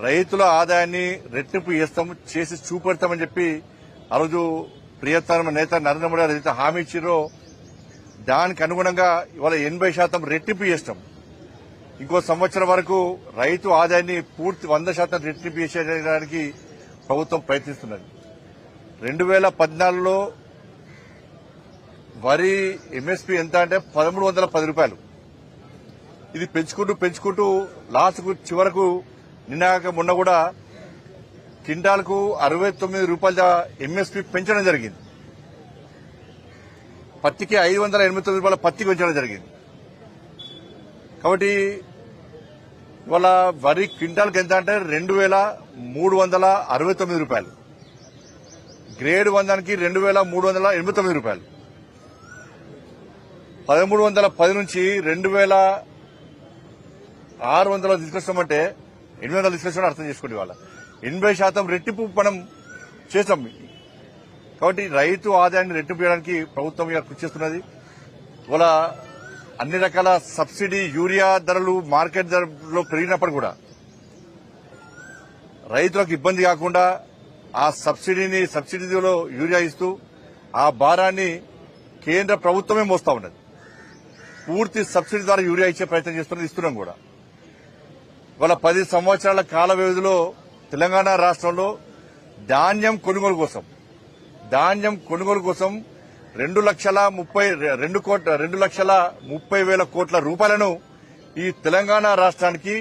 రైతుల ఆదాయాన్ని రెట్టింపు చేసి చూపెడతామని చెప్పి ఆ రోజు ప్రియతమ నేత నరేంద్ర మోడీ గారు హామీ ఇచ్చారో దానికి అనుగుణంగా ఇవాళ 80% రెట్టింపు చేస్తాం. ఇంకో సంవత్సరం వరకు రైతు ఆదాయాన్ని పూర్తి 100% రెట్టింపు చేసేయడానికి ప్రభుత్వం ప్రయత్నిస్తున్నది. 2014లో వరి ఎంఎస్పీ ఎంత అంటే 1310 రూపాయలు. ఇది పెంచుకుంటూ లాస్ట్కు చివరకు నిన్నాక మొన్న కూడా క్వింటాల్కు 69 రూపాయల ఎంఎస్పీ పెంచడం జరిగింది. పత్తికి 589 రూపాయల పత్తికి పెంచడం జరిగింది. కాబట్టి ఇవాళ వరి క్వింటాల్కి ఎంత అంటే 2369 రూపాయలు, గ్రేడ్ 100కి 2389 రూపాయలు. 1310 నుంచి 2600 తీసుకొస్తామంటే 800 తీసుకొస్తామని అర్థం చేసుకోండి. ఇవాళ 80% రెట్టింపు మనం చేస్తాం. కాబట్టి రైతు ఆదాయాన్ని రెట్టింపు చేయడానికి ప్రభుత్వం కృషి చేస్తున్నది. ఇవాళ అన్ని రకాల సబ్సిడీ యూరియా ధరలు మార్కెట్ ధరలో పెరిగినప్పుడు కూడా రైతులకు ఇబ్బంది కాకుండా ఆ సబ్సిడీలో యూరియా ఇస్తూ ఆ భారాన్ని కేంద్ర ప్రభుత్వమే మోస్తా ఉన్నది. పూర్తి సబ్సిడీ ద్వారా యూరియా ఇచ్చే ప్రయత్నం ఇస్తున్నాం కూడా. ఇవాళ 10 సంవత్సరాల కాల వ్యవధిలో తెలంగాణ రాష్ట్రంలో ధాన్యం కొనుగోలు కోసం 2,30,000 కోట్ల రూపాయలను ఈ తెలంగాణ రాష్ట్రానికి